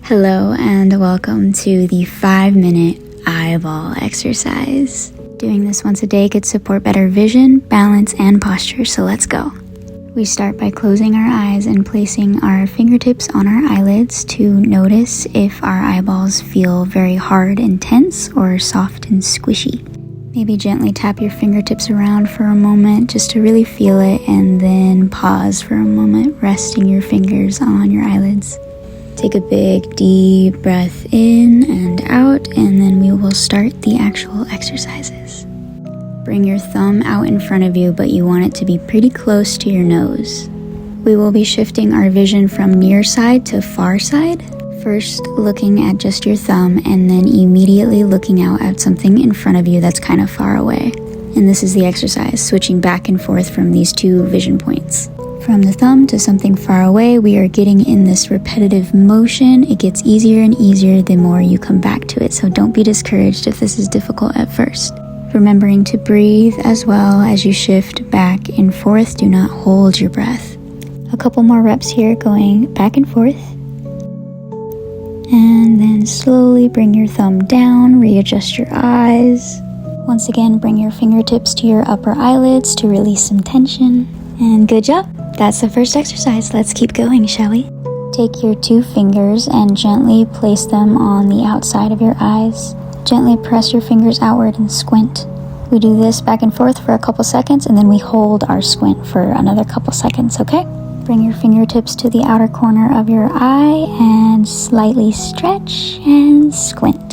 Hello and welcome to the 5-minute eyeball exercise. Doing this once a day could support better vision, balance, and posture, so let's go. We start by closing our eyes and placing our fingertips on our eyelids to notice if our eyeballs feel very hard and tense or soft and squishy. Maybe gently tap your fingertips around for a moment just to really feel it, and then pause for a moment, resting your fingers on your eyelids. Take a big deep breath in and out, and then we will start the actual exercises. Bring your thumb out in front of you, but you want it to be pretty close to your nose. We will be shifting our vision from near side to far side. First looking at just your thumb, and then immediately looking out at something in front of you that's kind of far away. And this is the exercise, switching back and forth from these two vision points. From the thumb to something far away, we are getting in this repetitive motion. It gets easier and easier the more you come back to it, so don't be discouraged if this is difficult at first. Remembering to breathe as well as you shift back and forth. Do not hold your breath. A couple more reps here, going back and forth. And then slowly bring your thumb down, readjust your eyes. Once again, bring your fingertips to your upper eyelids to release some tension. And good job. That's the first exercise. Let's keep going, shall we? Take your two fingers and gently place them on the outside of your eyes. Gently press your fingers outward and squint. We do this back and forth for a couple seconds, and then we hold our squint for another couple seconds, okay? Bring your fingertips to the outer corner of your eye and slightly stretch and squint.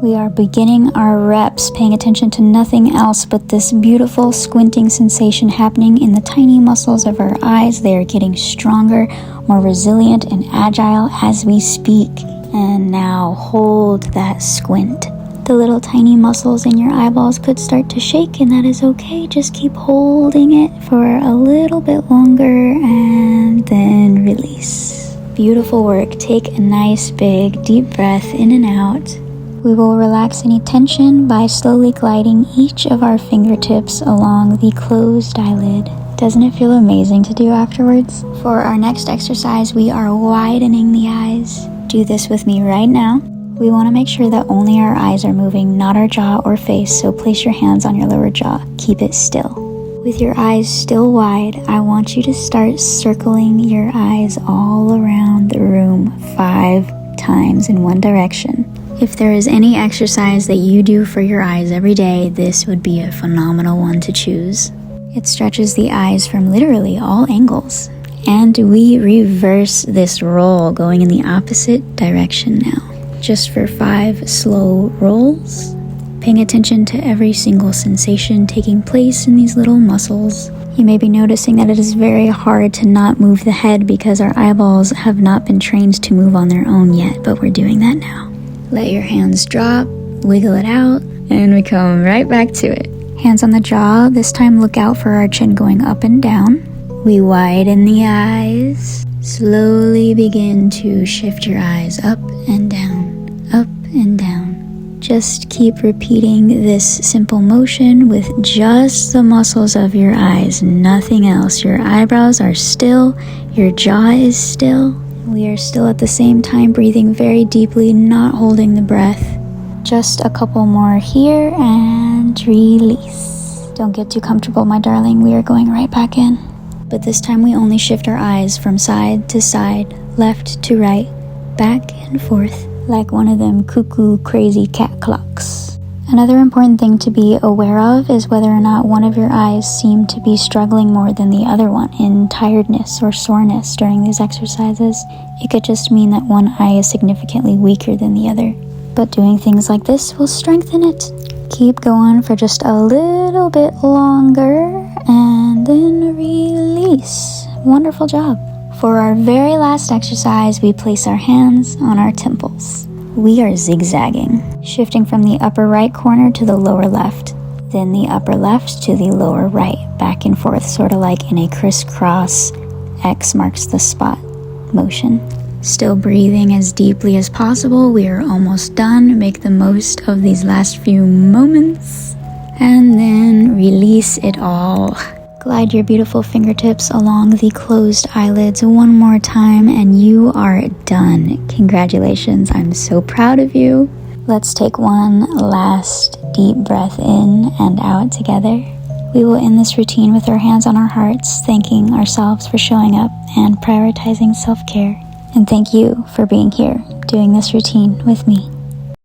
We are beginning our reps, paying attention to nothing else but this beautiful squinting sensation happening in the tiny muscles of our eyes. They are getting stronger, more resilient, and agile as we speak. And now hold that squint. The little tiny muscles in your eyeballs could start to shake, and that is okay. Just keep holding it for a little bit longer and then release. Beautiful work. Take a nice big deep breath in and out. We will relax any tension by slowly gliding each of our fingertips along the closed eyelid. Doesn't it feel amazing to do afterwards? For our next exercise, we are widening the eyes. Do this with me right now. We want to make sure that only our eyes are moving, not our jaw or face, so place your hands on your lower jaw. Keep it still. With your eyes still wide, I want you to start circling your eyes all around the room 5 times in one direction. If there is any exercise that you do for your eyes every day, this would be a phenomenal one to choose. It stretches the eyes from literally all angles. And we reverse this roll, going in the opposite direction now. Just for 5 slow rolls, paying attention to every single sensation taking place in these little muscles. You may be noticing that it is very hard to not move the head because our eyeballs have not been trained to move on their own yet, but we're doing that now. Let your hands drop, wiggle it out, and we come right back to it. Hands on the jaw. This time look out for our chin going up and down. We widen the eyes. Slowly begin to shift your eyes up and down, up and down. Just keep repeating this simple motion with just the muscles of your eyes, nothing else. Your eyebrows are still, your jaw is still. We are still at the same time breathing very deeply, not holding the breath. Just a couple more here and release. Don't get too comfortable, my darling. We are going right back in. But this time we only shift our eyes from side to side, left to right, back and forth, like one of them cuckoo crazy cat clocks. Another important thing to be aware of is whether or not one of your eyes seem to be struggling more than the other one in tiredness or soreness during these exercises. It could just mean that one eye is significantly weaker than the other. But doing things like this will strengthen it. Keep going for just a little bit longer and then release. Wonderful job. For our very last exercise, we place our hands on our temples. We are zigzagging, shifting from the upper right corner to the lower left, then the upper left to the lower right, back and forth, sort of like in a crisscross X marks the spot motion. Still breathing as deeply as possible. We are almost done. Make the most of these last few moments and then release it all. Glide your beautiful fingertips along the closed eyelids one more time and you are done. Congratulations, I'm so proud of you. Let's take one last deep breath in and out together. We will end this routine with our hands on our hearts, thanking ourselves for showing up and prioritizing self-care. And thank you for being here, doing this routine with me.